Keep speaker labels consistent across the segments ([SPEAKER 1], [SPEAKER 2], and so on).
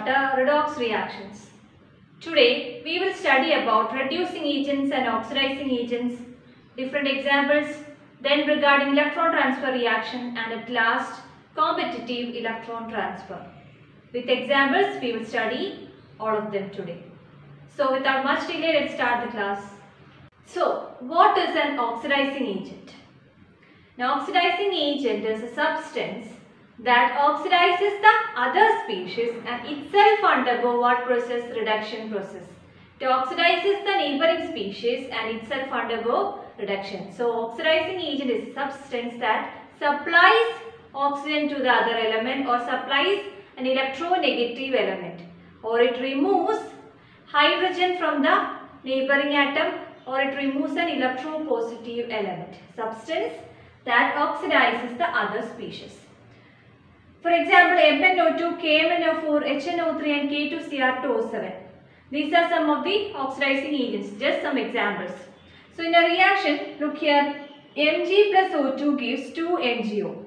[SPEAKER 1] chapter redox reactions. Today we will study about reducing agents and oxidizing agents, different examples, then regarding electron transfer reaction, and at last competitive electron transfer. With examples we will study all of them today. So without much delay, let's start the class. So what is an oxidizing agent? An oxidizing agent is a substance that oxidizes the other species and itself undergo what process? Reduction process. It oxidizes the neighboring species and itself undergo reduction. So oxidizing agent is a substance that supplies oxygen to the other element or supplies an electronegative element, or it removes hydrogen from the neighboring atom, or it removes an electropositive element. Substance that oxidizes the other species. For example, MnO2, KMnO4, HNO3 and K2Cr2O7. These are some of the oxidizing agents, just some examples. So in a reaction, look here, Mg plus O2 gives 2MgO.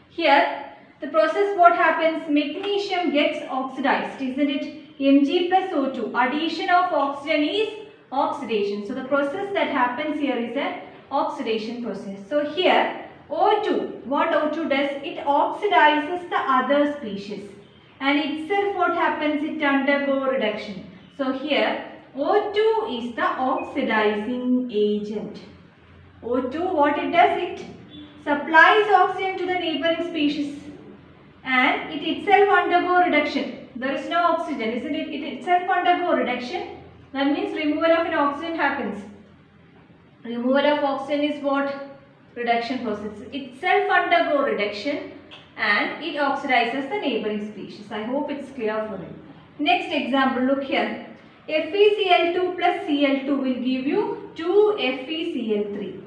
[SPEAKER 1] Here, the process what happens, magnesium gets oxidized, isn't it? Mg plus O2, addition of oxygen is oxidation. So the process that happens here is an oxidation process. So here O2, what O2 does, it oxidizes the other species and itself what happens, it undergo reduction. So here O2 is the oxidizing agent. O2, what it does, it supplies oxygen to the neighboring species and it itself undergo reduction. There is no oxygen, isn't it? It itself undergo reduction. That means removal of an oxygen happens. Removal of oxygen is what? Reduction process. Itself undergo reduction and it oxidizes the neighboring species. I hope it's clear for you. Next example, look here. FeCl2 plus Cl2 will give you 2FeCl3.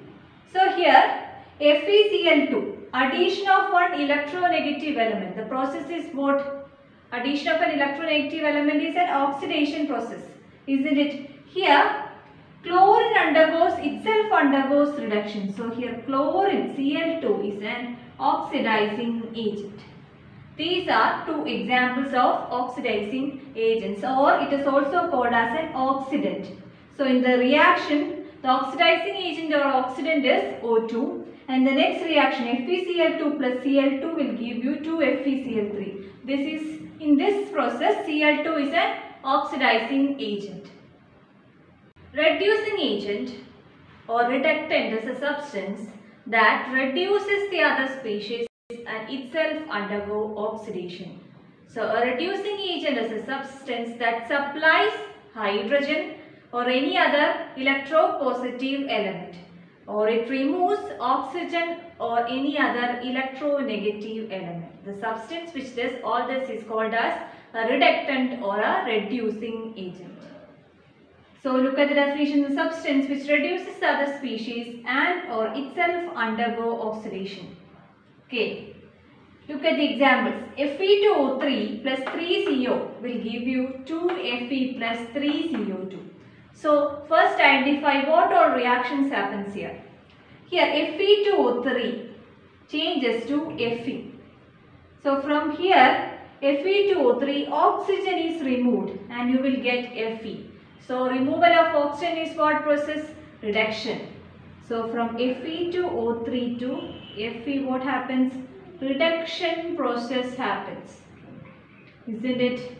[SPEAKER 1] So here FeCl2, addition of one electronegative element. The process is what? Addition of an electronegative element is an oxidation process, isn't it? Here chlorine itself undergoes reduction. So here chlorine Cl2 is an oxidizing agent. These are two examples of oxidizing agents, or it is also called as an oxidant. So in the reaction, the oxidizing agent or oxidant is O2, and the next reaction FeCl2 plus Cl2 will give you 2FeCl3. In this process Cl2 is an oxidizing agent. Reducing agent or reductant is a substance that reduces the other species and itself undergo oxidation. So a reducing agent is a substance that supplies hydrogen or any other electropositive element, or it removes oxygen or any other electronegative element. The substance which does all this is called as a reductant or a reducing agent. So look at the definition: the substance which reduces the other species and or itself undergo oxidation. Okay. Look at the examples. Fe2O3 plus 3CO will give you 2Fe plus 3CO2. So first identify what all reactions happens here. Here Fe2O3 changes to Fe. So from here Fe2O3, oxygen is removed and you will get Fe. So removal of oxygen is what process? Reduction. So from Fe2O3 to Fe, what happens? Reduction process happens, isn't it?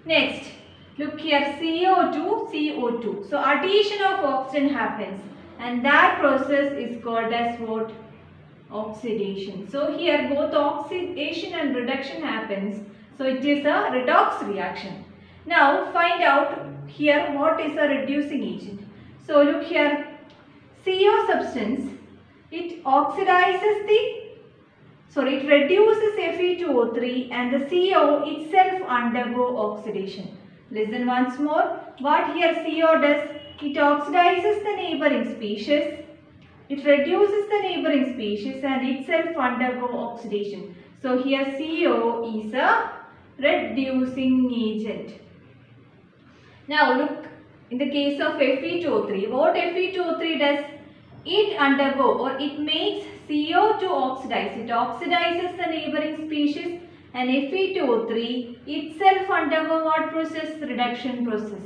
[SPEAKER 1] Next, look here, CO2, CO2. So addition of oxygen happens and that process is called as what? Oxidation. So here both oxidation and reduction happens. So it is a redox reaction. Now find out here what is a reducing agent. So look here, CO substance, it reduces Fe2O3 and the CO itself undergo oxidation. Listen once more. What here CO does? It oxidizes the neighboring species. It reduces the neighboring species and itself undergo oxidation. So here CO is a reducing agent. Now look, in the case of Fe2O3, what Fe2O3 does? It makes CO to oxidize. It oxidizes the neighboring species and Fe2O3 itself undergo what process? Reduction process.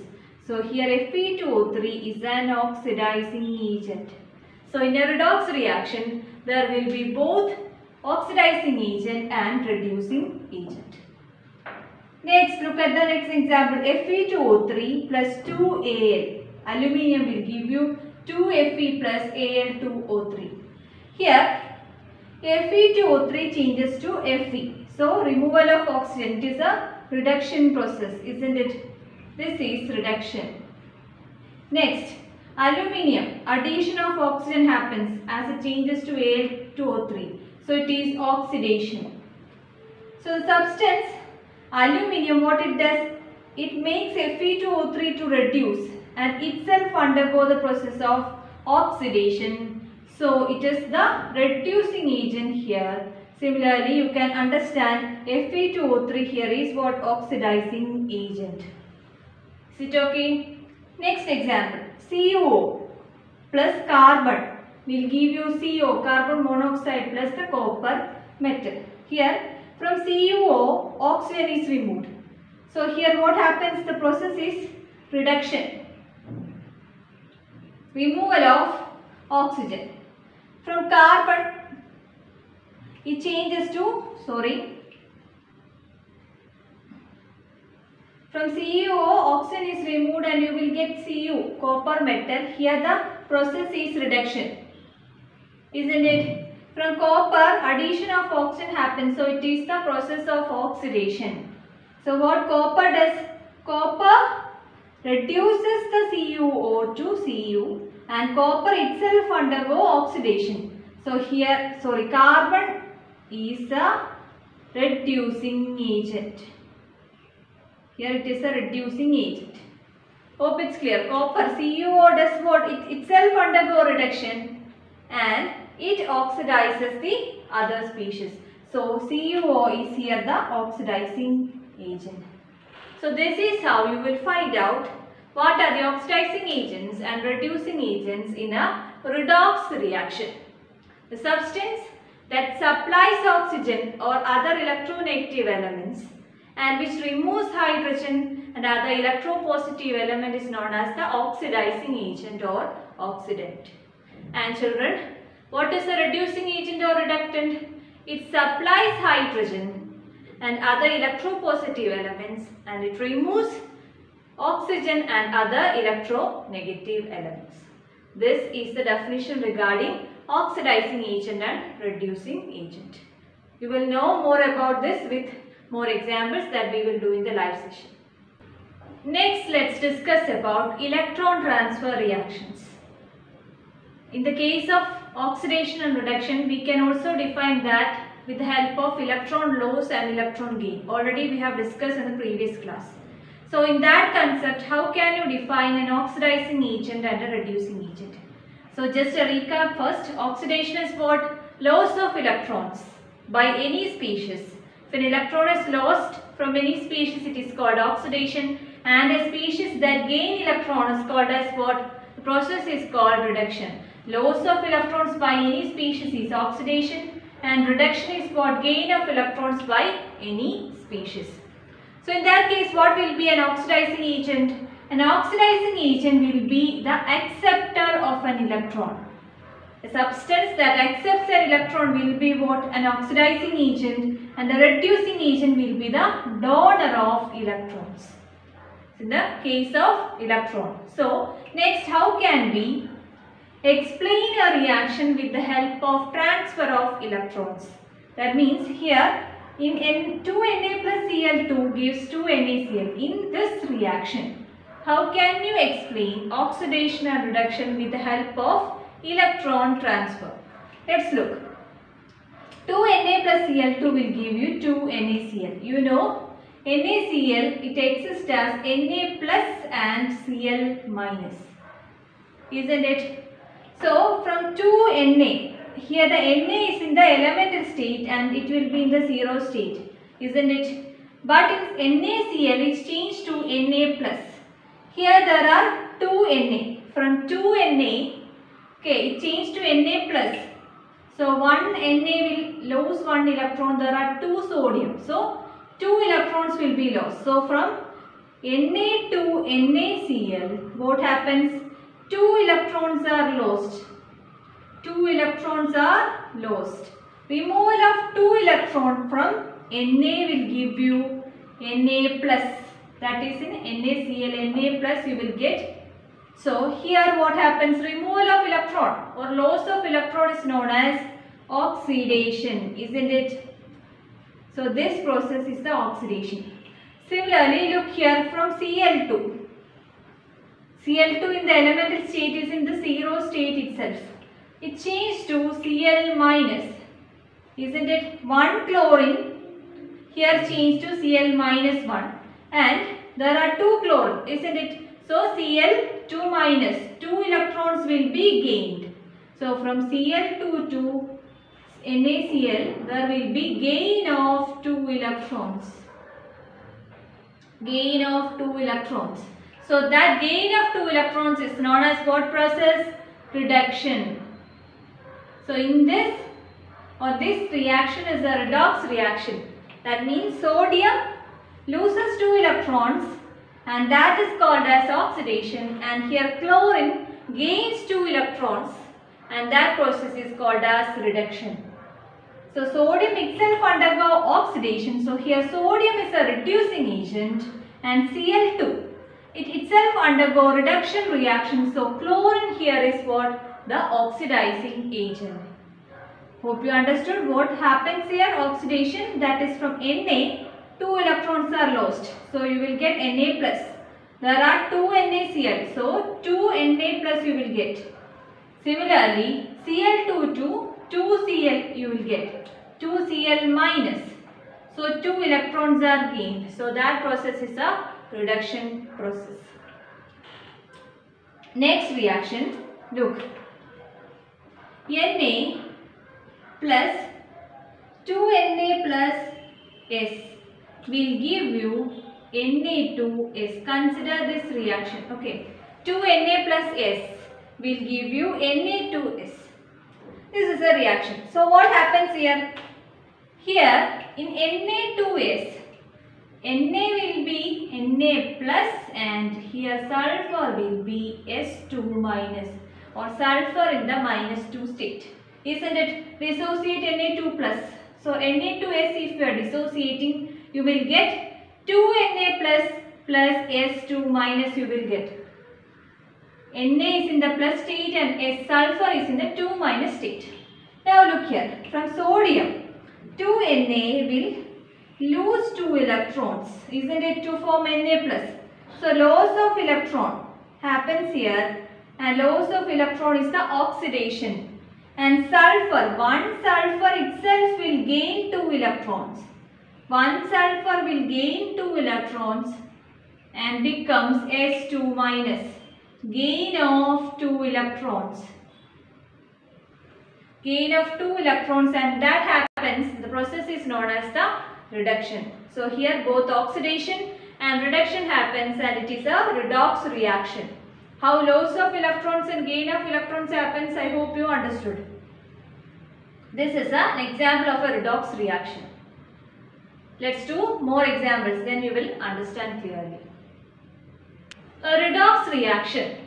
[SPEAKER 1] So here Fe2O3 is an oxidizing agent. So in a redox reaction, there will be both oxidizing agent and reducing agent. Next, look at the next example. Fe2O3 plus 2Al. Aluminium will give you 2Fe plus Al2O3. Here, Fe2O3 changes to Fe. So, removal of oxygen, it is a reduction process, isn't it? This is reduction. Next, aluminium, addition of oxygen happens as it changes to Al2O3. So, it is oxidation. So, the substance aluminium, what it does? It makes Fe2O3 to reduce and itself undergo the process of oxidation. So, it is the reducing agent here. Similarly, you can understand Fe2O3 here is what? Oxidizing agent. Is it okay? Next example, CuO plus carbon will give you CO, carbon monoxide plus the copper metal. Here, from CuO, oxygen is removed. So, here what happens? The process is reduction. Removal of oxygen. From carbon, it changes to, from CuO, oxygen is removed and you will get Cu, copper metal. Here the process is reduction. Isn't it? From copper, addition of oxygen happens. So, it is the process of oxidation. So, what copper does? Copper reduces the CuO to Cu and copper itself undergo oxidation. So, here, carbon is a reducing agent. Here it is a reducing agent. Hope it's clear. Copper, CuO does what? It itself undergo reduction and it oxidizes the other species. So, CuO is here the oxidizing agent. So, this is how you will find out what are the oxidizing agents and reducing agents in a redox reaction. The substance that supplies oxygen or other electronegative elements and which removes hydrogen and other electropositive element is known as the oxidizing agent or oxidant. And children, what is a reducing agent or reductant? It supplies hydrogen and other electropositive elements and it removes oxygen and other electronegative elements. This is the definition regarding oxidizing agent and reducing agent. You will know more about this with more examples that we will do in the live session. Next, let's discuss about electron transfer reactions. In the case of oxidation and reduction, we can also define that with the help of electron loss and electron gain. Already we have discussed in the previous class. So, in that concept, how can you define an oxidizing agent and a reducing agent? So, just a recap first, oxidation is what? Loss of electrons by any species. If an electron is lost from any species, it is called oxidation, and a species that gain electron is called as what? The process is called reduction. Loss of electrons by any species is oxidation and reduction is what? Gain of electrons by any species. So, in that case, what will be an oxidizing agent? An oxidizing agent will be the acceptor of an electron. A substance that accepts an electron will be what? An oxidizing agent, and the reducing agent will be the donor of electrons. In the case of electron. So, next, how can we explain a reaction with the help of transfer of electrons? That means here in 2Na plus Cl2 gives 2NaCl. In this reaction, how can you explain oxidation and reduction with the help of electron transfer? Let's look. 2Na plus Cl2 will give you 2NaCl. You know, NaCl, it exists as Na plus and Cl minus. Isn't it? So, from 2Na, here the Na is in the elemental state and it will be in the zero state. Isn't it? But in NaCl, it's changed to Na plus. Here there are 2Na. From 2Na, okay, it changed to Na plus. So one Na will lose one electron. There are two sodium. So two electrons will be lost. So from Na to NaCl, what happens? Two electrons are lost. Two electrons are lost. Removal of two electrons from Na will give you Na plus. That is in NaCl, Na plus you will get. So here what happens? Removal of electron or loss of electron is known as oxidation, isn't it? So this process is the oxidation. Similarly, look here from Cl2. Cl2 in the elemental state is in the zero state itself. It changed to Cl minus, isn't it? One chlorine here changed to Cl minus 1, and there are two chlorine, isn't it? So Cl2 minus, two electrons will be gained. So from Cl2 to NaCl, there will be gain of two electrons. Gain of two electrons. So that gain of two electrons is known as what process? Reduction. So in this reaction is a redox reaction. That means sodium loses two electrons, and that is called as oxidation, and here chlorine gains two electrons, and that process is called as reduction. So sodium itself undergo oxidation. So here sodium is a reducing agent, and Cl2, it itself undergo reduction reaction. So chlorine here is what? The oxidizing agent. Hope you understood what happens here. Oxidation, that is from Na, two electrons are lost. So you will get Na plus. There are two NaCl. So two Na plus you will get. Similarly, Cl2 to 2Cl you will get. 2Cl minus. So two electrons are gained. So that process is a reduction process. Next reaction, look. Na plus 2Na plus S will give you Na2S. Consider this reaction. Okay. 2Na plus S will give you Na2S. This is a reaction. So what happens here? Here in Na2S, Na will be Na plus, and here sulfur will be S2 minus, or sulfur in the minus 2 state. Isn't it? Dissociate Na2 plus. So Na2S, if you are dissociating, you will get 2Na plus S2 minus you will get. Na is in the plus state and S sulfur is in the 2 minus state. Now look here. From sodium, 2Na will lose 2 electrons. Isn't it, to form Na plus? So loss of electron happens here, and loss of electron is the oxidation. And sulfur, one sulfur itself will gain 2 electrons. One sulfur will gain 2 electrons and becomes S2 minus. Gain of 2 electrons. Gain of 2 electrons, and that happens, the process is known as the reduction. So here both oxidation and reduction happens, and it is a redox reaction. How loss of electrons and gain of electrons happens, I hope you understood. This is an example of a redox reaction. Let's do more examples, then you will understand clearly. A redox reaction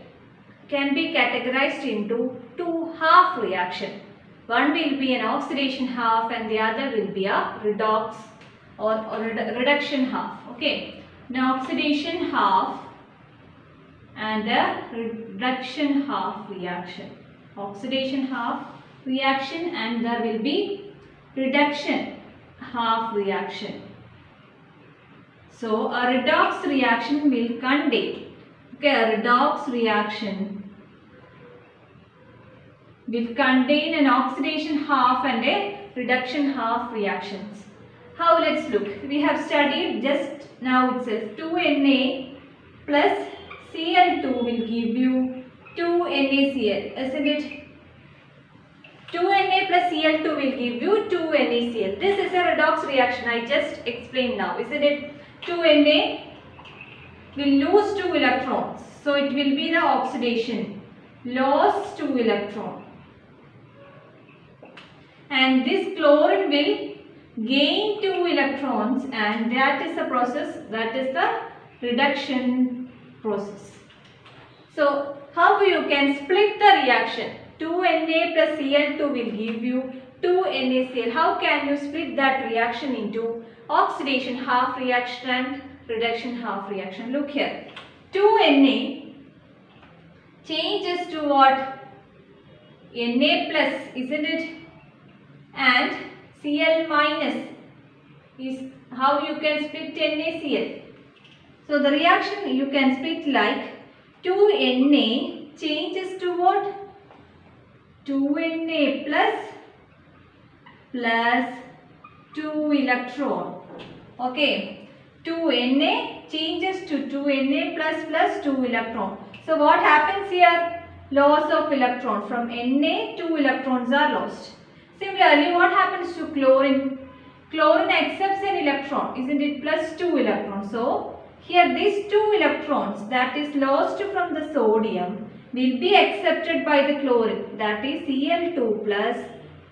[SPEAKER 1] can be categorized into two half reaction. One will be an oxidation half and the other will be a redox or reduction half. Okay. Now oxidation half and a reduction half reaction. Oxidation half reaction and there will be reduction half reaction. So a redox reaction will contain, a redox reaction will contain an oxidation half and a reduction half reactions. How? Let's look. We have studied just now itself. 2Na plus Cl2 will give you 2NaCl, isn't it? 2Na plus Cl2 will give you 2NaCl. This is a redox reaction. I just explained now, isn't it? 2Na will lose 2 electrons. So it will be the oxidation. Lost 2 electrons. and this chlorine will gain 2 electrons, and that is the process, that is the reduction process. So how you can split the reaction? 2Na plus Cl2 will give you 2NaCl. How can you split that reaction into oxidation half reaction and reduction half reaction? Look here. 2Na changes to what? Na plus, isn't it? And Cl minus is how you can split NaCl. So the reaction you can split like 2Na changes to what? 2Na plus 2 electron. Okay. 2Na changes to 2Na plus 2 electron. So what happens here? Loss of electron. From Na, 2 electrons are lost. Similarly, what happens to chlorine? Chlorine accepts an electron, isn't it? Plus 2 electrons. So here these 2 electrons that is lost from the sodium will be accepted by the chlorine, that is Cl2 plus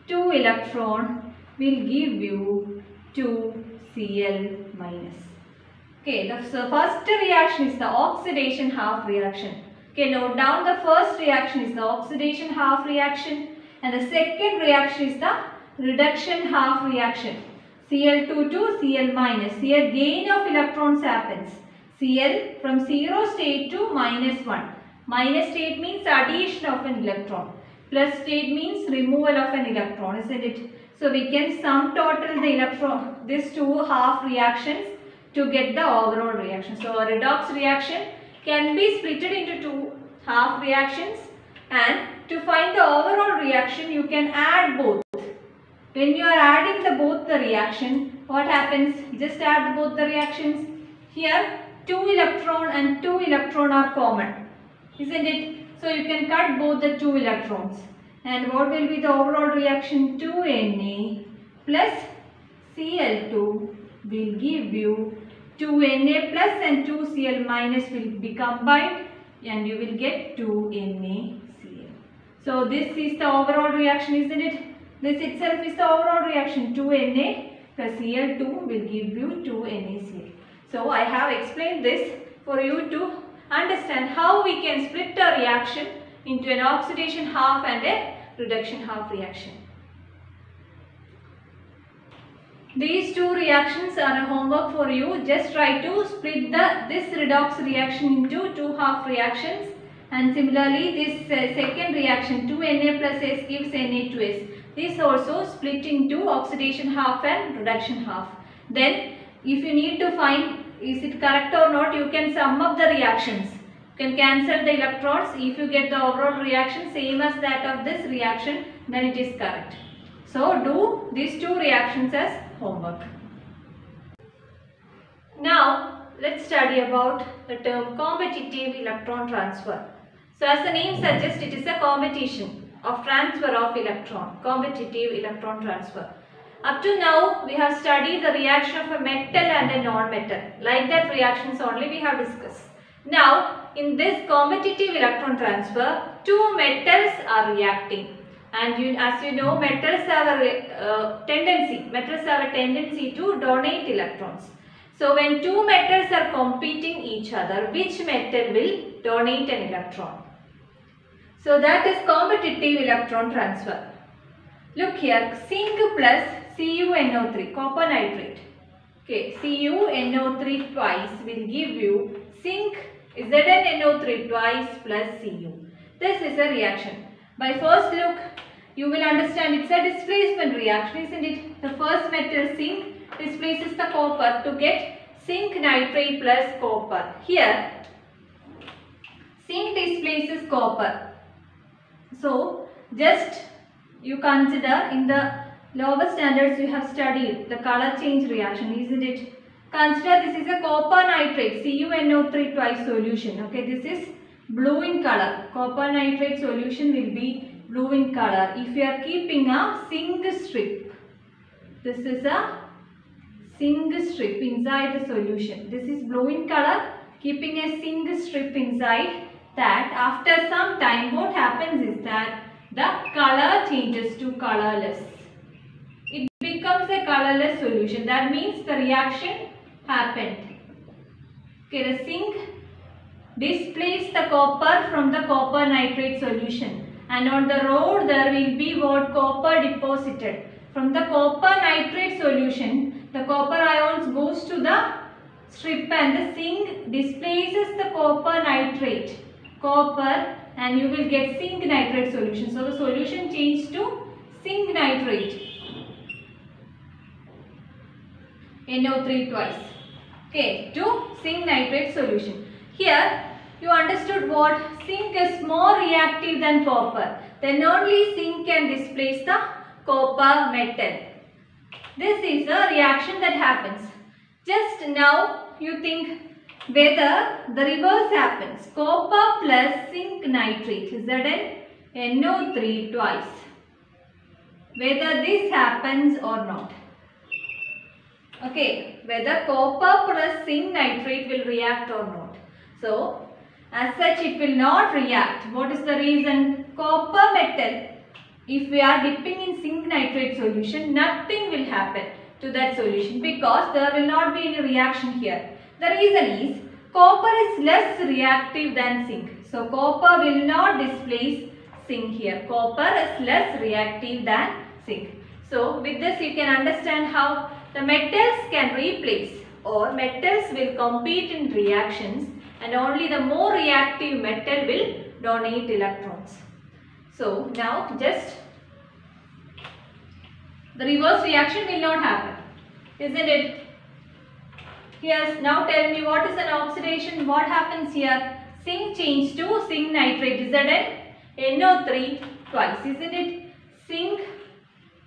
[SPEAKER 1] 2 electron will give you 2 Cl minus. Okay, the first reaction is the oxidation half reaction. Okay, note down the first reaction is the oxidation half reaction and the second reaction is the reduction half reaction. Cl2 to Cl minus. Here gain of electrons happens. Cl from 0 state to -1. Minus state means addition of an electron. Plus state means removal of an electron, isn't it? So we can sum total the electron, these two half reactions to get the overall reaction. So a redox reaction can be split into two half reactions, and to find the overall reaction you can add both. When you are adding both the reaction, what happens? Just add both the reactions. Here 2 electron and 2 electron are common, isn't it? So you can cut both the 2 electrons. And what will be the overall reaction? 2Na plus Cl2 will give you 2Na plus and 2Cl minus will be combined and you will get 2NaCl. So this is the overall reaction, isn't it? This itself is the overall reaction. 2Na plus Cl2 will give you 2NaCl. So I have explained this for you to understand how we can split a reaction into an oxidation half and a reduction half reaction. These two reactions are a homework for you. Just try to split this redox reaction into two half reactions, and similarly this second reaction 2Na plus S gives Na2S. This also split into oxidation half and reduction half. Then if you need to find is it correct or not, you can sum up the reactions. You can cancel the electrons. If you get the overall reaction same as that of this reaction, then it is correct. So do these two reactions as homework. Now let's study about the term competitive electron transfer. So as the name suggests, it is a competition of transfer of electron, competitive electron transfer. Up to now, we have studied the reaction of a metal and a non-metal. Like that reactions only we have discussed. Now, in this competitive electron transfer, two metals are reacting. And as you know, metals have a tendency to donate electrons. So, when two metals are competing each other, which metal will donate an electron? So, that is competitive electron transfer. Look here, zinc plus CuNO3, copper nitrate. Okay, CuNO3 twice will give you zinc ZnNO3 twice plus Cu. This is a reaction. By first look, you will understand it's a displacement reaction, isn't it? The first metal zinc displaces the copper to get zinc nitrate plus copper. Here, zinc displaces copper. So, just you consider in the lower standards you have studied the color change reaction, isn't it? Consider this is a copper nitrate CuNO3 twice solution. Okay, this is blue in color. Copper nitrate solution will be blue in color. If you are keeping a zinc strip, this is a zinc strip inside the solution. This is blue in color. Keeping a zinc strip inside that, after some time what happens is that the color changes to colorless. colorless solution. That means the reaction happened. Okay, the zinc displaced the copper from the copper nitrate solution, and on the rod there will be what? Copper deposited. From the copper nitrate solution, the copper ions goes to the strip and the zinc displaces the copper nitrate, and you will get zinc nitrate solution. So the solution changed to zinc nitrate, NO3 twice. Okay, to zinc nitrate solution. Here you understood what? Zinc is more reactive than copper. Then only zinc can displace the copper metal. This is a reaction that happens. Just now you think whether the reverse happens. Copper plus zinc nitrate, ZnNO3 twice. Whether this happens or not. Okay, whether copper plus zinc nitrate will react or not. So, as such it will not react. What is the reason? Copper metal, if we are dipping in zinc nitrate solution, nothing will happen to that solution because there will not be any reaction here. The reason is copper is less reactive than zinc. So, copper will not displace zinc here. Copper is less reactive than zinc. So, with this you can understand how the metals can replace, or metals will compete in reactions, and only the more reactive metal will donate electrons. So now just the reverse reaction will not happen, isn't it? Yes, now tell me what is an oxidation? What happens here? Zinc changed to zinc nitrate, ZnNO3 twice, isn't it? Zinc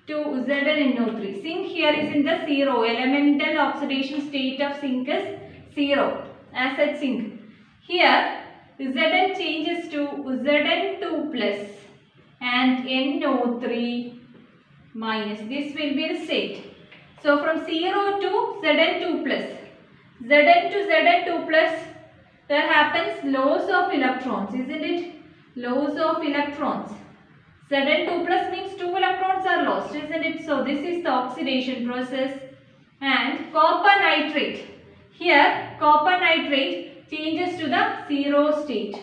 [SPEAKER 1] to ZnNO3. Zinc here is in the 0. Elemental oxidation state of zinc is 0. As such zinc. Here Zn changes to Zn2 plus and NO3 minus. This will be the state. So from 0 to Zn2 plus. Zn to Zn2 plus, there happens loss of electrons, isn't it? Loss of electrons. Zn2 plus means 2 electrons are lost, isn't it? So this is the oxidation process. And copper nitrate. Here copper nitrate changes to the 0 state.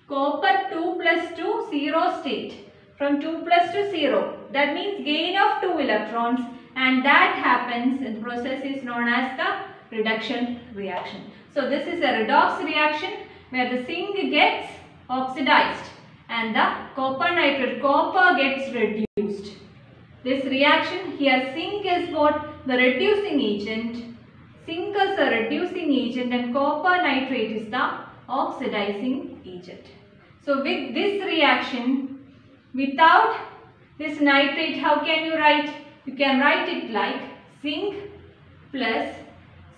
[SPEAKER 1] Copper 2 plus to 0 state. From 2 plus to 0. That means gain of 2 electrons, and that happens, and the process is known as the reduction reaction. So this is a redox reaction where the zinc gets oxidized and the copper nitrate, copper gets reduced. This reaction here, zinc is what? The reducing agent. Zinc is a reducing agent and copper nitrate is the oxidizing agent. So with this reaction, without this nitrate, how can you write? You can write it like zinc plus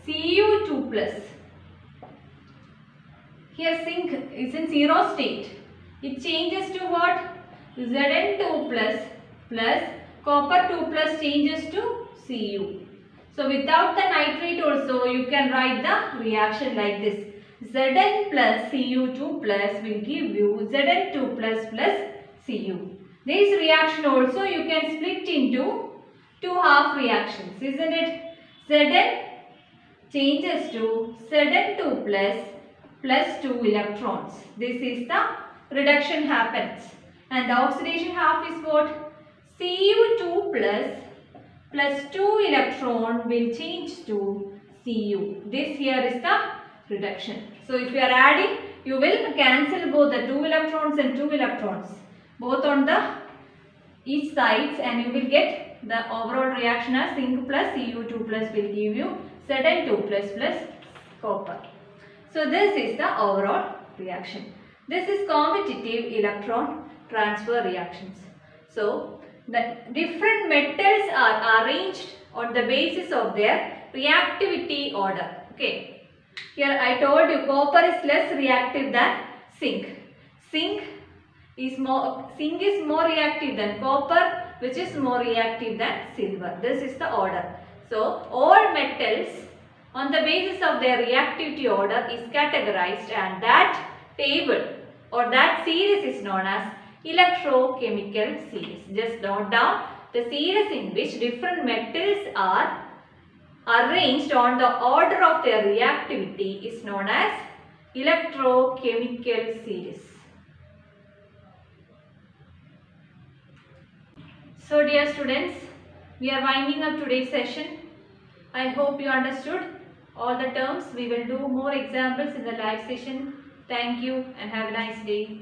[SPEAKER 1] Cu2 plus. Here zinc is in 0 state. It changes to what? Zn2 plus copper 2 plus changes to Cu. So without the nitrate also you can write the reaction like this. Zn plus Cu2 plus will give you Zn2 plus Cu. This reaction also you can split into two half reactions, isn't it? Zn changes to Zn2 plus 2 electrons. This is the reduction happens. And the oxidation half is what? Cu2 plus 2 electron will change to Cu. This here is the reduction. So if you are adding, you will cancel both the 2 electrons and 2 electrons. Both on the each sides, and you will get the overall reaction as zinc plus Cu2 plus will give you Zn2 plus copper. So this is the overall reaction. This is competitive electron transfer reactions. So the different metals are arranged on the basis of their reactivity order. Okay. Here I told you copper is less reactive than zinc. Zinc is more reactive than copper, which is more reactive than silver. This is the order. So all metals on the basis of their reactivity order is categorized, and that table or that series is known as electrochemical series. Just note down the series in which different metals are arranged on the order of their reactivity is known as electrochemical series. So dear students, we are winding up today's session. I hope you understood all the terms. We will do more examples in the live session. Thank you and have a nice day.